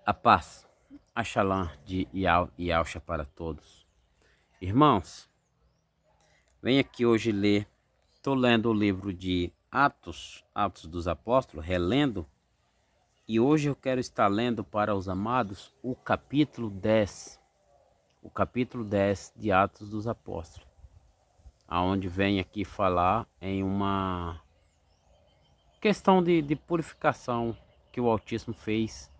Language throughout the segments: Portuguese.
A paz, a Shalom de Yahshua para todos. Irmãos, venho aqui hoje ler, estou lendo o livro de Atos dos Apóstolos, relendo, e hoje eu quero estar lendo para os amados o capítulo 10 de Atos dos Apóstolos, aonde vem aqui falar em uma questão de purificação que o Altíssimo fez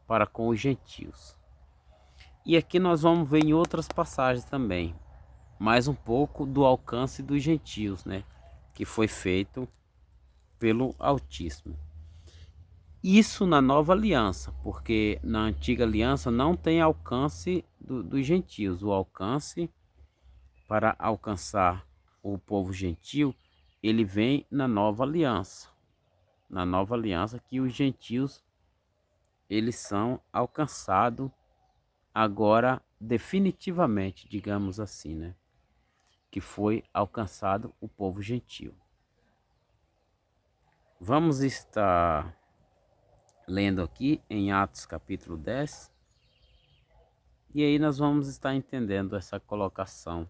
para com os gentios. E aqui nós vamos ver em outras passagens também, mais um pouco do alcance dos gentios, né? Que foi feito pelo Altíssimo. Isso na nova aliança, porque na antiga aliança não tem alcance dos gentios. O alcance para alcançar o povo gentil, ele vem na nova aliança. Na nova aliança que os gentios, eles são alcançados agora definitivamente, digamos assim, né? Que foi alcançado o povo gentil. Vamos estar lendo aqui em Atos capítulo 10. E aí nós vamos estar entendendo essa colocação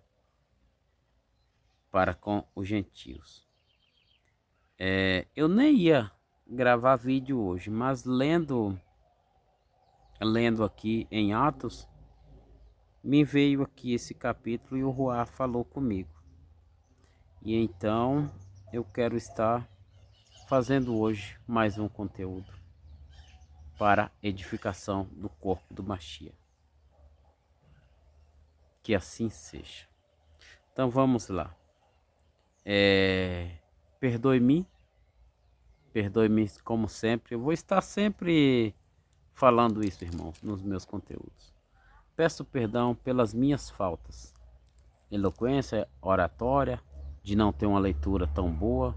para com os gentios. Eu nem ia gravar vídeo hoje, mas lendo aqui em Atos, me veio aqui esse capítulo e o Ruá falou comigo. E então eu quero estar fazendo hoje mais um conteúdo para edificação do corpo do Mashiach. Que assim seja. Então vamos lá. Perdoe-me como sempre. Eu vou estar sempre falando isso, irmãos, nos meus conteúdos. Peço perdão pelas minhas faltas. Eloquência, oratória, de não ter uma leitura tão boa,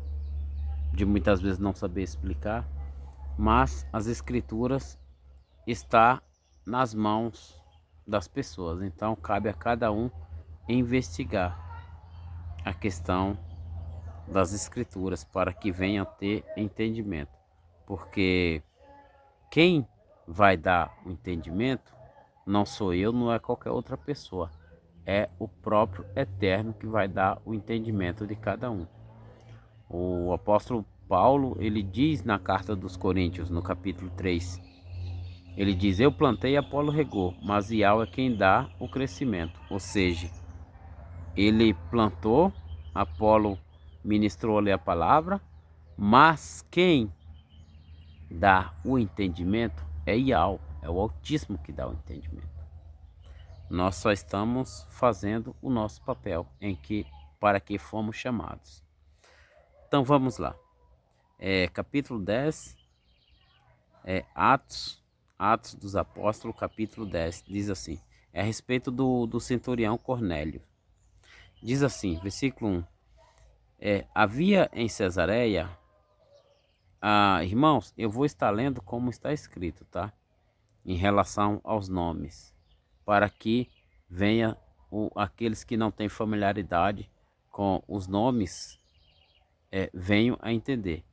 de muitas vezes não saber explicar, mas as escrituras estão nas mãos das pessoas, então cabe a cada um investigar a questão das escrituras para que venha a ter entendimento, porque quem vai dar o entendimento não sou eu, não é qualquer outra pessoa, é o próprio Eterno que vai dar o entendimento de cada um. O apóstolo Paulo, ele diz na carta dos Coríntios, no capítulo 3, ele diz: eu plantei, Apolo regou, mas Yahweh é quem dá o crescimento. Ou seja, ele plantou, Apolo ministrou-lhe a palavra, mas quem dá o entendimento é Yahweh, é o Altíssimo que dá o entendimento. Nós só estamos fazendo o nosso papel para que fomos chamados. Então vamos lá. Capítulo 10, Atos dos Apóstolos, capítulo 10, diz assim, é a respeito do centurião Cornélio. Diz assim, versículo 1, havia em Cesareia, irmãos, eu vou estar lendo como está escrito, tá? Em relação aos nomes, para que venha aqueles que não têm familiaridade com os nomes, venham a entender.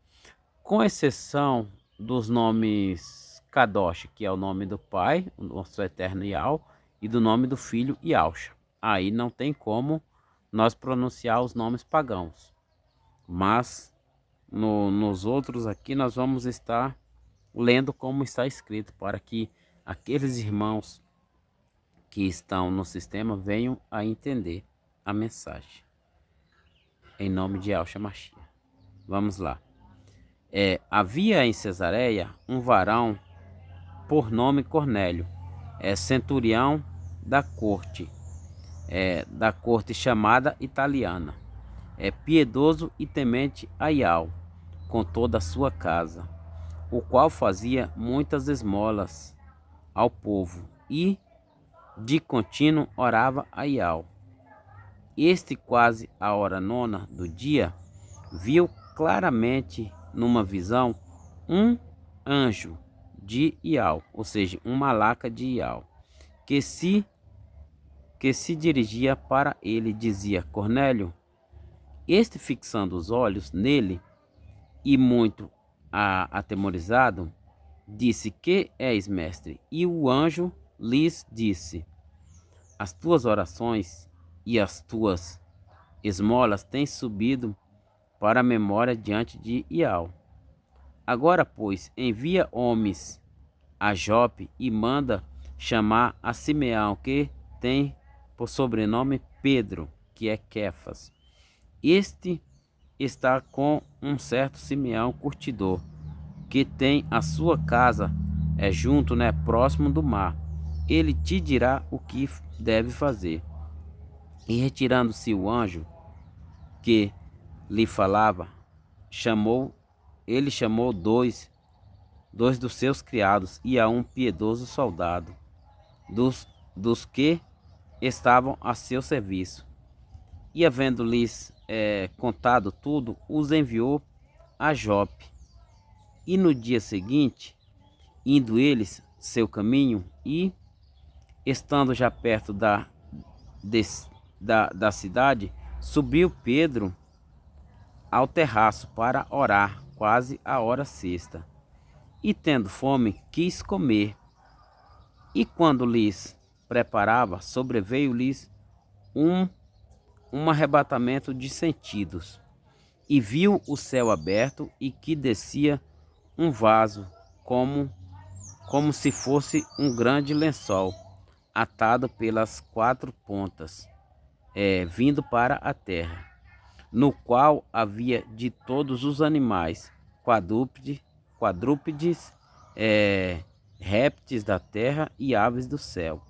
Com exceção dos nomes Kadosh, que é o nome do Pai, o nosso eterno Yahweh, e do nome do Filho Yahshua. Aí não tem como nós pronunciar os nomes pagãos. Mas nos outros aqui nós vamos estar lendo como está escrito, para que aqueles irmãos que estão no sistema venham a entender a mensagem. Em nome de Yahshua Mashiach. Vamos lá. Havia em Cesareia um varão por nome Cornélio, centurião da corte chamada italiana, piedoso e temente a Yahweh com toda a sua casa, o qual fazia muitas esmolas ao povo e de contínuo orava a Yahweh. Este, quase a hora nona do dia, viu claramente numa visão um anjo de Yahweh, ou seja, um malaca de Yahweh, que se dirigia para ele, dizia: Cornélio. Este, fixando os olhos nele e muito atemorizado, Disse: Que és, mestre? E o anjo lhes disse: As tuas orações e as tuas esmolas têm subido para a memória diante de Iau. Agora, pois, envia homens a Jope e manda chamar a Simeão, que tem por sobrenome Pedro, que é Quefas. Este está com um certo Simeão curtidor, que tem a sua casa junto, próximo do mar. Ele te dirá o que deve fazer. E retirando-se o anjo que lhe falava, ele chamou dois dos seus criados e a um piedoso soldado dos que estavam a seu serviço. E havendo-lhes contado tudo, os enviou a Jope. E no dia seguinte, indo eles seu caminho e estando já perto da cidade, subiu Pedro ao terraço para orar, quase a hora sexta. E tendo fome, quis comer. E quando lhes preparava, sobreveio-lhes um arrebatamento de sentidos. E viu o céu aberto e que descia um vaso, como se fosse um grande lençol, atado pelas quatro pontas, vindo para a terra, no qual havia de todos os animais, quadrúpedes, répteis da terra e aves do céu.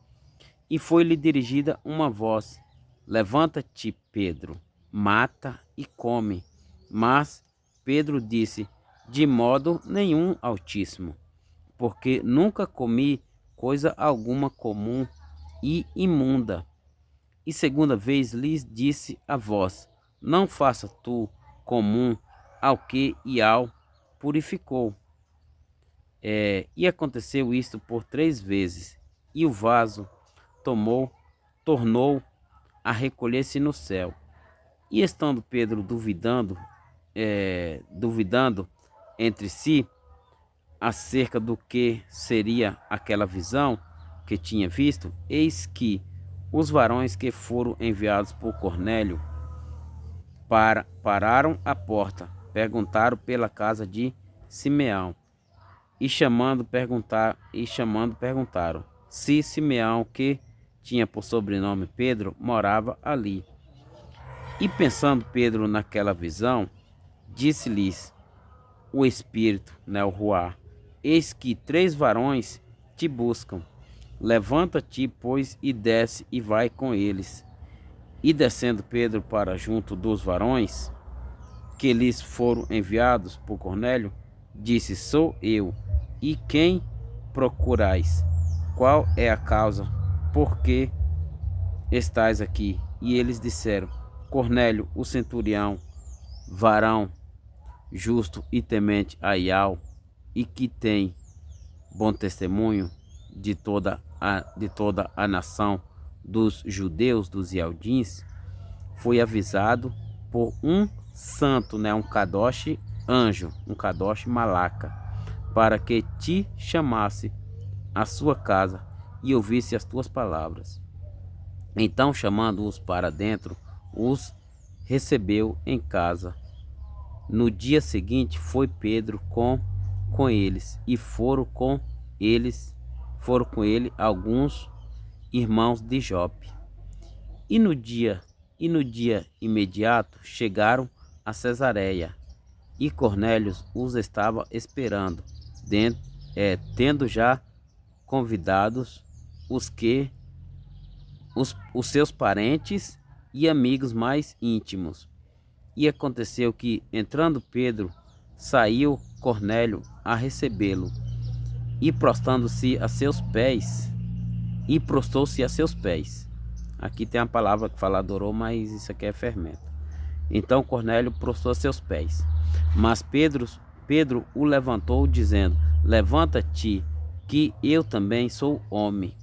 E foi-lhe dirigida uma voz: Levanta-te, Pedro, mata e come. Mas Pedro disse: De modo nenhum, Altíssimo, porque nunca comi coisa alguma comum e imunda. E segunda vez lhes disse a voz: Não faça tu comum ao que Iau purificou. E aconteceu isto por 3 vezes, e o vaso tornou a recolher-se no céu. E estando Pedro duvidando entre si acerca do que seria aquela visão que tinha visto, eis que os varões que foram enviados por Cornélio pararam à porta, perguntaram pela casa de Simeão, e chamando perguntaram se Simeão, que tinha por sobrenome Pedro, morava ali. E pensando Pedro naquela visão, disse-lhes o Espírito, o Ruá: Eis que 3 varões te buscam. Levanta-te, pois, e desce e vai com eles. E descendo Pedro para junto dos varões que lhes foram enviados por Cornélio, disse: Sou eu. E quem procurais? Qual é a causa por que estais aqui? E eles disseram: Cornélio, o centurião, varão justo e temente a Iau, e que tem bom testemunho de toda a nação dos judeus, dos Ialdins, foi avisado por um santo, um Kadosh anjo, um Kadosh malaca, para que te chamasse à sua casa e ouvisse as tuas palavras. Então, chamando-os para dentro, os recebeu em casa. No dia seguinte foi Pedro com eles, e foram com ele alguns irmãos de Jope. E no dia imediato chegaram a Cesareia, e Cornélio os estava esperando, tendo já convidados os seus parentes e amigos mais íntimos. E aconteceu que, entrando Pedro, saiu Cornélio a recebê-lo, e prostrando-se a seus pés, e prostou-se a seus pés. Aqui tem a palavra que fala adorou, mas isso aqui é fermento. Então Cornélio prostrou a seus pés. Mas Pedro o levantou, dizendo: Levanta-te, que eu também sou homem.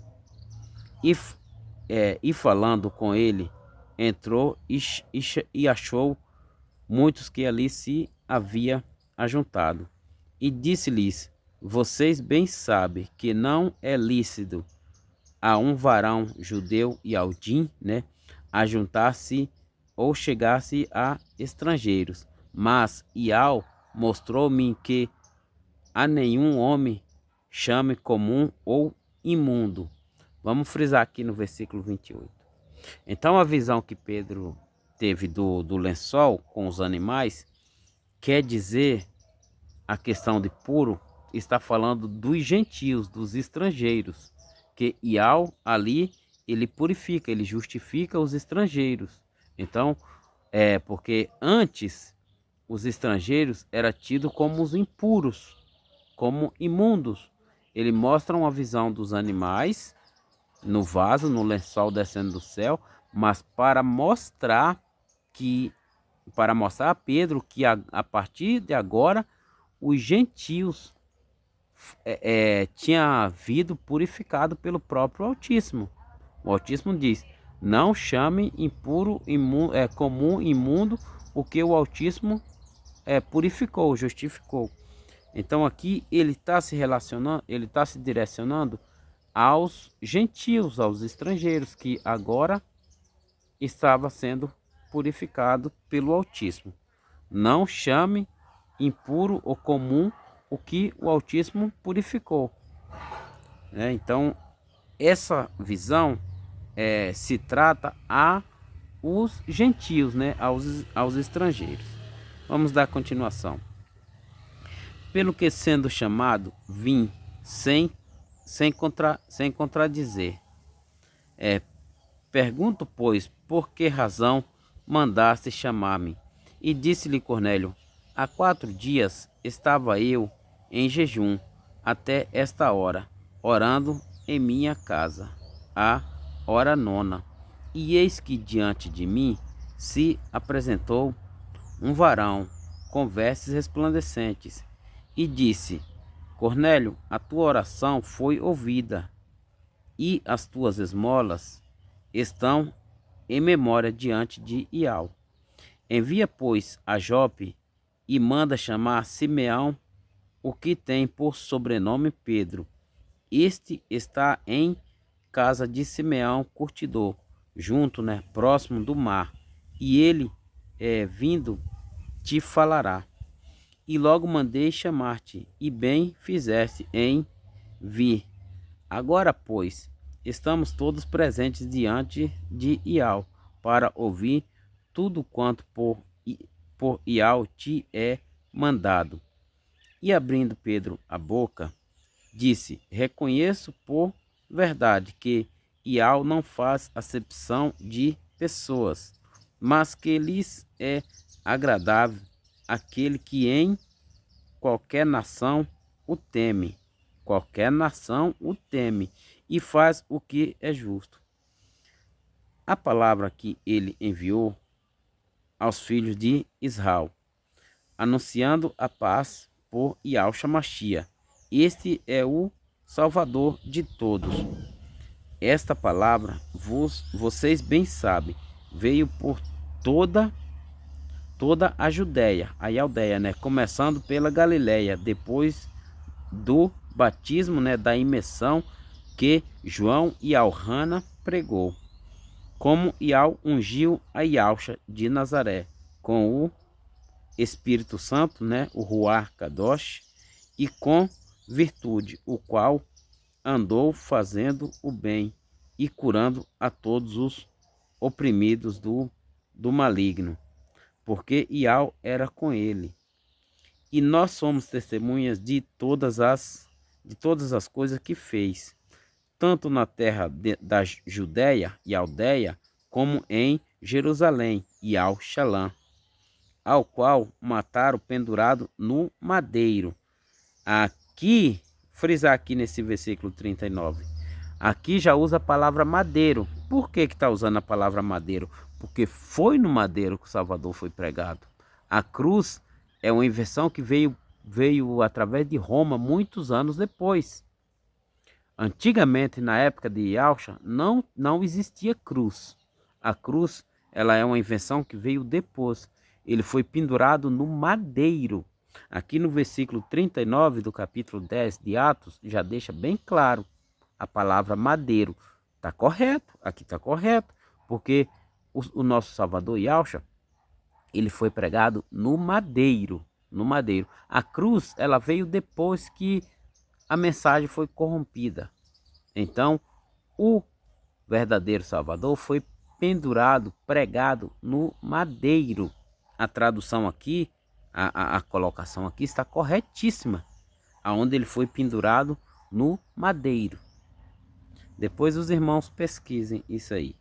E falando com ele, entrou e achou muitos que ali se havia ajuntado. E disse-lhes: vocês bem sabem que não é lícito a um varão judeu e aldim, né, a juntar-se ou chegar-se a estrangeiros. Mas Ial mostrou-me que a nenhum homem chame comum ou imundo. Vamos frisar aqui no versículo 28. Então a visão que Pedro teve do lençol com os animais quer dizer a questão de puro, está falando dos gentios, dos estrangeiros, que Ial ali ele purifica, ele justifica os estrangeiros. Então, porque antes os estrangeiros eram tidos como os impuros, como imundos. Ele mostra uma visão dos animais no vaso, no lençol descendo do céu, mas para mostrar a Pedro que a partir de agora os gentios tinha havido purificado pelo próprio Altíssimo. O Altíssimo diz: não chame impuro, comum, imundo, o que o Altíssimo purificou, justificou. Então aqui ele está se relacionando, ele está se direcionando aos gentios, aos estrangeiros, que agora estava sendo purificado pelo Altíssimo. Não chame impuro ou comum o que o Altíssimo purificou. Então, essa visão se trata a os gentios, né? aos estrangeiros. Vamos dar continuação. Pelo que sendo chamado, vim sem contradizer. Pergunto, pois, por que razão mandaste chamar-me? E disse-lhe Cornélio: há 4 dias estava eu em jejum até esta hora, orando em minha casa, a hora 9. E eis que diante de mim se apresentou um varão com vestes resplandecentes, e disse: Cornélio, a tua oração foi ouvida, e as tuas esmolas estão em memória diante de Ial. Envia, pois, a Jope e manda chamar Simeão, o que tem por sobrenome Pedro. Este está em casa de Simeão, curtidor, junto, próximo do mar, e ele, vindo, te falará. E logo mandei chamar-te, e bem fizeste em vir. Agora, pois, estamos todos presentes diante de Ial, para ouvir tudo quanto por Ial te é mandado. E abrindo Pedro a boca, disse: reconheço por verdade que Ial não faz acepção de pessoas, mas que lhes é agradável aquele que em qualquer nação o teme, e faz o que é justo. A palavra que ele enviou aos filhos de Israel, anunciando a paz por Yahshua Mashiach. Este é o Salvador de todos. Esta palavra, vocês bem sabem, veio por toda a Judéia, a aldeia, começando pela Galileia, depois do batismo, da imersão que João e Alhana pregou, como Ial ungiu a Yahshua de Nazaré com o Espírito Santo, o Ruach Kadosh, e com virtude, o qual andou fazendo o bem e curando a todos os oprimidos do maligno, porque Ial era com ele. E nós somos testemunhas de todas as coisas que fez, tanto na terra da Judéia e Aldeia, como em Jerusalém e ao Shalom, ao qual mataram pendurado no madeiro. Aqui, frisar aqui nesse versículo 39, aqui já usa a palavra madeiro. Por que está usando a palavra madeiro? Porque foi no madeiro que o Salvador foi pregado. A cruz é uma invenção que veio através de Roma muitos anos depois. Antigamente, na época de Yahshua, não existia cruz. A cruz, ela é uma invenção que veio depois. Ele foi pendurado no madeiro. Aqui no versículo 39 do capítulo 10 de Atos, já deixa bem claro a palavra madeiro. Está correto, aqui está correto, porque o nosso Salvador Yahshua, ele foi pregado no madeiro, no madeiro. A cruz, ela veio depois que a mensagem foi corrompida. Então, o verdadeiro Salvador foi pendurado, pregado no madeiro. A tradução aqui, a colocação aqui está corretíssima, aonde ele foi pendurado no madeiro. Depois os irmãos pesquisem isso aí.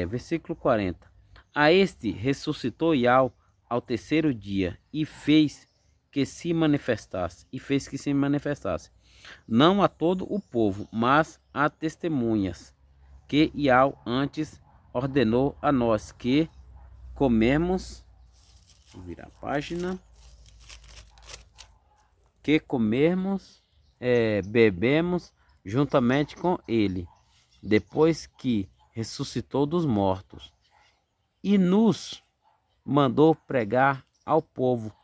Versículo 40. A este ressuscitou Yahweh ao terceiro dia e fez que se manifestasse. Não a todo o povo, mas a testemunhas que Yahweh antes ordenou a nós que comermos, vou virar a página, que comermos, bebemos juntamente com ele, depois que ressuscitou dos mortos, e nos mandou pregar ao povo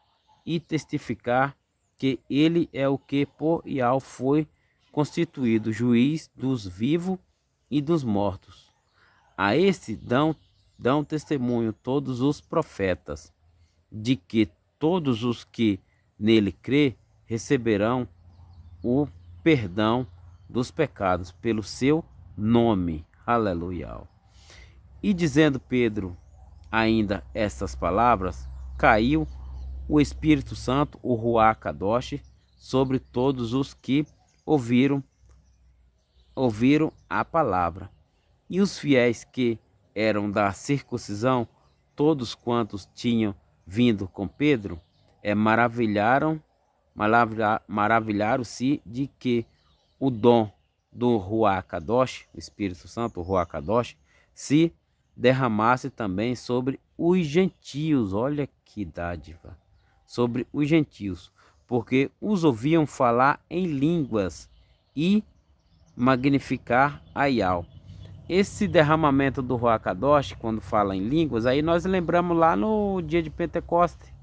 e testificar que ele é o que por Yahweh foi constituído juiz dos vivos e dos mortos. A este dão testemunho todos os profetas, de que todos os que nele crê receberão o perdão dos pecados pelo seu nome. Aleluia. E dizendo Pedro ainda estas palavras, caiu o Espírito Santo, o Ruach Kadosh, sobre todos os que ouviram a palavra. E os fiéis que eram da circuncisão, todos quantos tinham vindo com Pedro, maravilharam-se de que o dom do Ruach Kadosh, o Espírito Santo, o Ruach Kadosh, se derramasse também sobre os gentios. Olha que dádiva! Sobre os gentios, porque os ouviam falar em línguas e magnificar a Yahweh. Esse derramamento do Ruach Kadosh, quando fala em línguas, aí nós lembramos lá no dia de Pentecoste,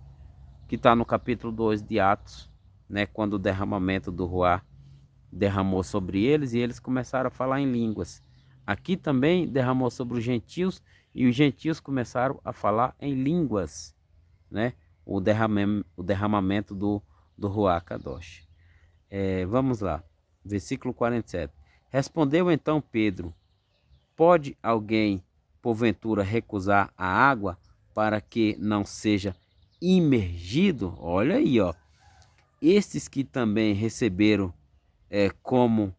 que está no capítulo 2 de Atos, né, quando o derramamento do Ruach derramou sobre eles e eles começaram a falar em línguas. Aqui também derramou sobre os gentios e os gentios começaram a falar em línguas, né? O derramamento do Ruach Kadosh. Vamos lá, versículo 47. Respondeu então Pedro: pode alguém, porventura, recusar a água para que não seja imergido? Olha aí, ó. Estes que também receberam como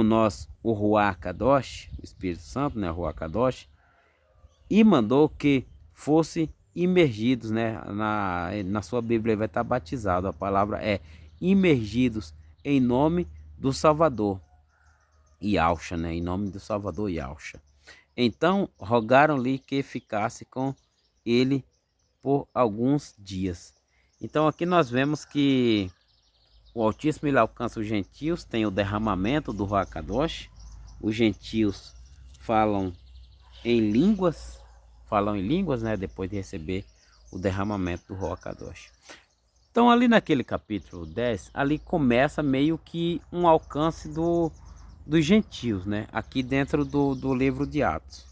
nós o Ruach Kadosh, o Espírito Santo, né, o Ruach Kadosh, e mandou que fossem imergidos, né, na sua Bíblia vai estar batizado, a palavra é imergidos em nome do Salvador Yahshua, né, em nome do Salvador Yahshua. Então rogaram-lhe que ficasse com ele por alguns dias. Então aqui nós vemos que o Altíssimo ele alcança os gentios, tem o derramamento do Ruach Kadosh. Os gentios falam em línguas, né, depois de receber o derramamento do Ruach Kadosh. Então ali naquele capítulo 10, ali começa meio que um alcance dos gentios, né, aqui dentro do livro de Atos.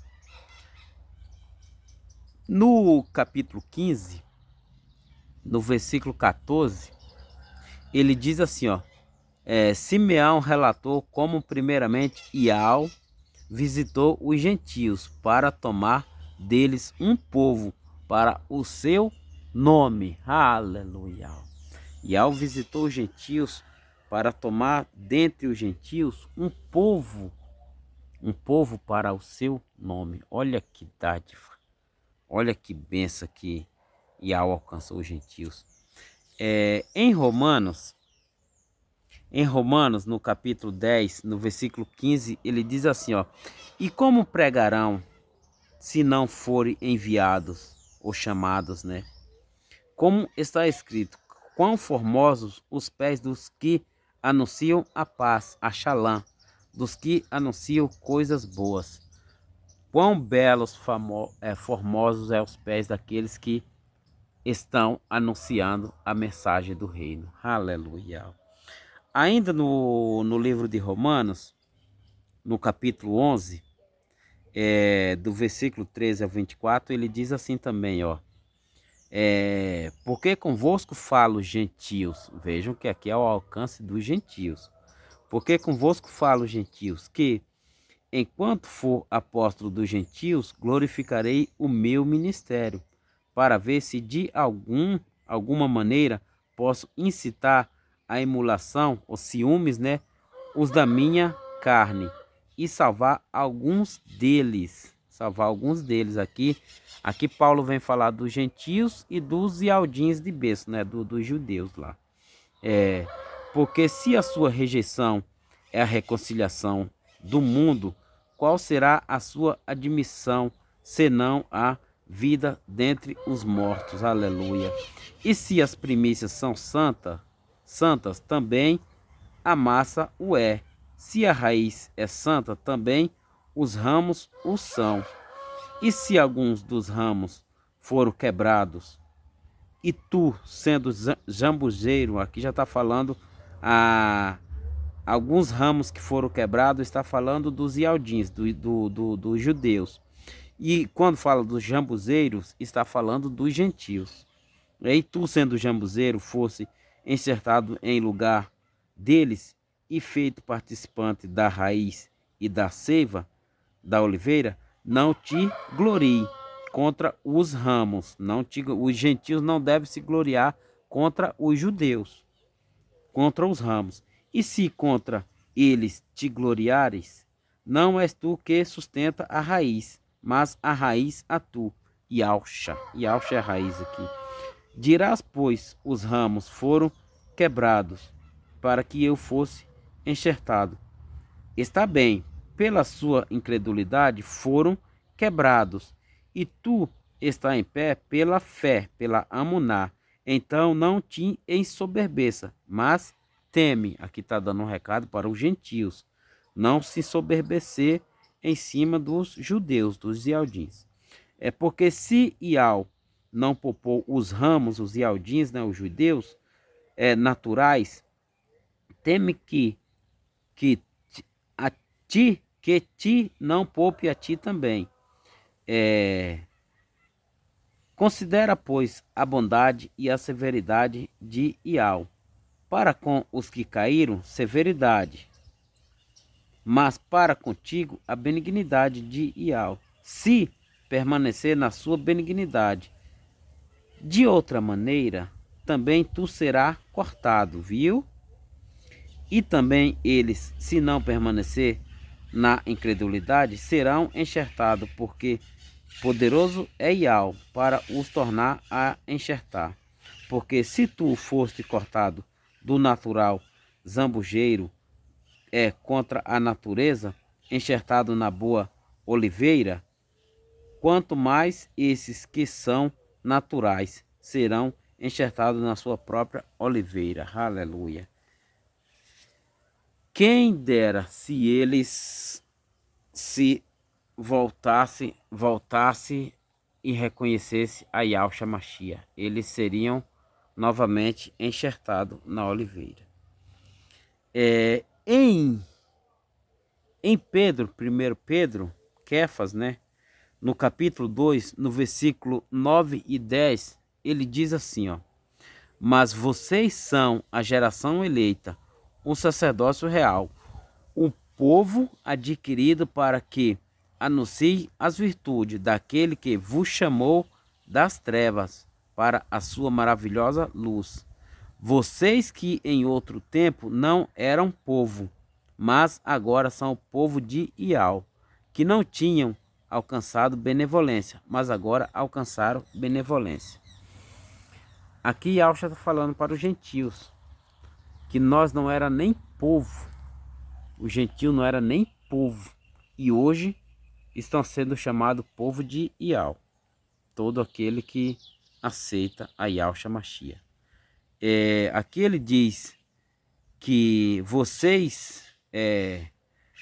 No capítulo 15, no versículo 14, ele diz assim, ó, Simeão relatou como primeiramente Yahweh visitou os gentios para tomar deles um povo para o seu nome. Aleluia. Yahweh visitou os gentios para tomar dentre os gentios um povo para o seu nome. Olha que dádiva, olha que benção que Yahweh alcançou os gentios. Em Romanos, no capítulo 10, no versículo 15, ele diz assim, ó: e como pregarão se não forem enviados ou chamados, né? Como está escrito: quão formosos os pés dos que anunciam a paz, a Shalom, dos que anunciam coisas boas. Quão belos, formosos é os pés daqueles que estão anunciando a mensagem do reino. Aleluia. Ainda no livro de Romanos, no capítulo 11, do versículo 13 ao 24, ele diz assim também, ó. Porque convosco falo gentios, vejam que aqui é o alcance dos gentios. Porque convosco falo gentios, que enquanto for apóstolo dos gentios, glorificarei o meu ministério, para ver se de alguma maneira posso incitar a emulação, os ciúmes, né, os da minha carne, e salvar alguns deles. Salvar alguns deles aqui. Aqui Paulo vem falar dos gentios e dos ialdins de berço, né, dos judeus lá. Porque se a sua rejeição é a reconciliação do mundo, qual será a sua admissão, senão a vida dentre os mortos? Aleluia. E se as primícias são santas, também a massa o é. Se a raiz é santa, também os ramos o são. E se alguns dos ramos foram quebrados, e tu, sendo jambuzeiro, aqui já está falando alguns ramos que foram quebrados, está falando dos ialdins, dos judeus. E quando fala dos jambuzeiros, está falando dos gentios. E tu, sendo jambuzeiro, fosse enxertado em lugar deles e feito participante da raiz e da seiva da oliveira, não te glorie contra os ramos. Os gentios não devem se gloriar contra os judeus, contra os ramos. E se contra eles te gloriares, não és tu que sustenta a raiz, mas a raiz a tu. Yalcha é a raiz aqui. Dirás, pois, os ramos foram quebrados, para que eu fosse enxertado. Está bem, pela sua incredulidade foram quebrados, e tu está em pé pela fé, pela amuná. Então não te ensoberbeça, mas teme. Aqui está dando um recado para os gentios. Não se ensoberbecer em cima dos judeus, dos ialdins. É porque se Ial não poupou os ramos, os ialdins, né, os judeus naturais, teme que ti não poupe a ti também. Considera, pois, a bondade e a severidade de Ial. Para com os que caíram, severidade, mas para contigo a benignidade de Ial, se permanecer na sua benignidade. De outra maneira, também tu serás cortado, viu? E também eles, se não permanecer na incredulidade, serão enxertados, porque poderoso é Ial para os tornar a enxertar. Porque se tu foste cortado do natural zambujeiro contra a natureza, enxertado na boa oliveira, quanto mais esses que são naturais serão enxertados na sua própria oliveira. Aleluia. Quem dera se eles se voltasse e reconhecesse a Yahshua Mashiach, eles seriam novamente enxertados na oliveira. Em Pedro, 1 Pedro, Kefas, né? No capítulo 2, no versículo 9 e 10, ele diz assim, ó: mas vocês são a geração eleita, um sacerdócio real, um povo adquirido para que anuncie as virtudes daquele que vos chamou das trevas para a sua maravilhosa luz. Vocês que em outro tempo não eram povo, mas agora são o povo de Ial, que não tinham alcançado benevolência, mas agora alcançaram benevolência. Aqui Yahshua está falando para os gentios, que nós não era nem povo, o gentio não era nem povo, e hoje estão sendo chamados povo de Ial, todo aquele que aceita a Yahshua Mashiach. Aqui ele diz que vocês,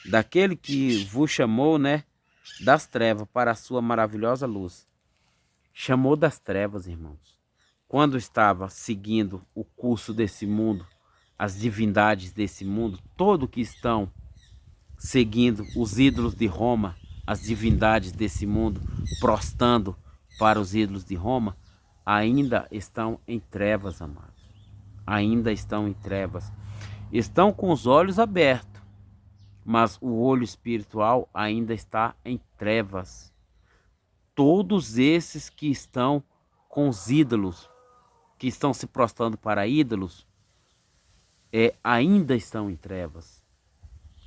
daquele que vos chamou, né, das trevas para a sua maravilhosa luz. Chamou das trevas, irmãos. quando estava seguindo o curso desse mundo, as divindades desse mundo, todo que estão seguindo os ídolos de Roma, as divindades desse mundo, prostrando para os ídolos de Roma, ainda estão em trevas, amados. Ainda estão em trevas. Estão com os olhos abertos, mas o olho espiritual ainda está em trevas. Todos esses que estão com os ídolos, que estão se prostrando para ídolos, ainda estão em trevas.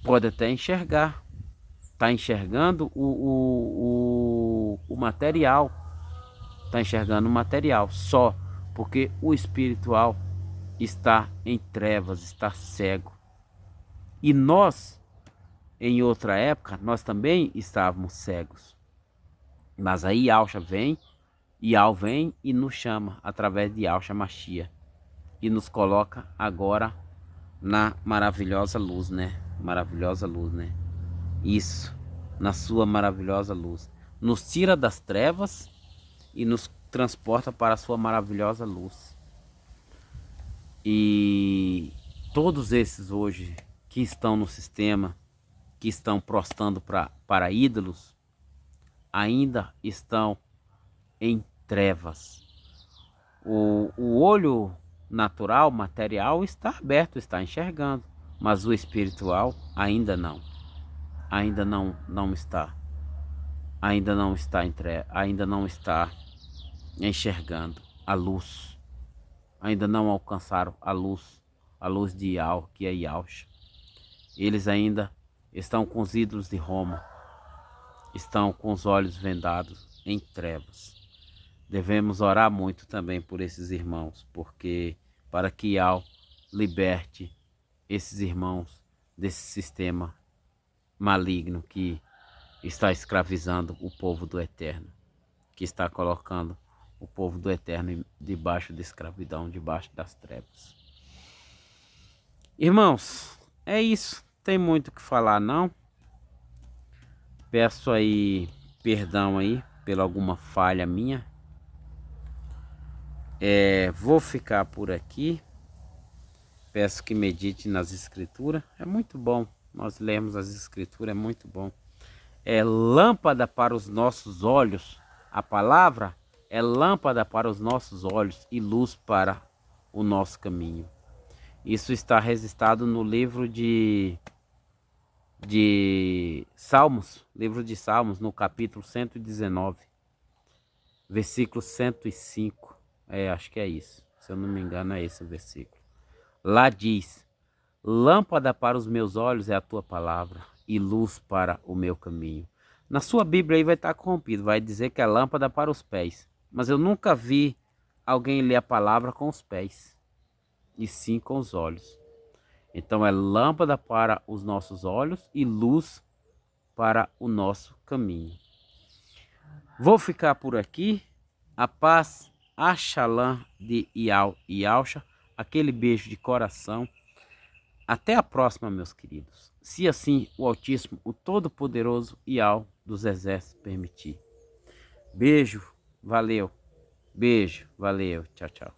Pode até enxergar, está enxergando o material, está enxergando o material só, porque o espiritual está em trevas, está cego. E nós, em outra época, nós também estávamos cegos. Mas aí Yahshua vem, Yahweh vem e nos chama através de Yahshua Mashiach e nos coloca agora na maravilhosa luz, né? Maravilhosa luz, né? Isso, na sua maravilhosa luz. Nos tira das trevas e nos transporta para a sua maravilhosa luz. E todos esses hoje que estão no sistema, que estão prostrando para ídolos, ainda estão em trevas. O olho natural, material, está aberto, está enxergando, mas o espiritual ainda não. Ainda não está. Ainda não está ainda não está enxergando a luz. Ainda não alcançaram a luz de Yahweh, que é Yahshua. Eles ainda estão com os ídolos de Roma, estão com os olhos vendados em trevas. Devemos orar muito também por esses irmãos, porque para que Yahweh liberte esses irmãos desse sistema maligno que está escravizando o povo do Eterno, que está colocando o povo do Eterno debaixo da escravidão, debaixo das trevas. Irmãos, é isso. Tem muito o que falar não. Peço aí perdão aí pela alguma falha minha. Vou ficar por aqui. Peço que medite nas escrituras. É muito bom nós lermos as escrituras, é muito bom. É lâmpada para os nossos olhos. A palavra é lâmpada para os nossos olhos e luz para o nosso caminho. Isso está registrado no livro de Salmos, livro de Salmos, no capítulo 119, versículo 105. Acho que é isso. Se eu não me engano, é esse o versículo. Lá diz: lâmpada para os meus olhos é a tua palavra e luz para o meu caminho. Na sua Bíblia aí vai estar corrompido, vai dizer que é lâmpada para os pés. Mas eu nunca vi alguém ler a palavra com os pés, e sim com os olhos. Então é lâmpada para os nossos olhos e luz para o nosso caminho. Vou ficar por aqui. A paz, a Shalom de Yahweh e Yahshua. Aquele beijo de coração. Até a próxima, meus queridos. Se assim o Altíssimo, o Todo-Poderoso Yahweh dos Exércitos permitir. Beijo, valeu. Beijo, valeu. Tchau, tchau.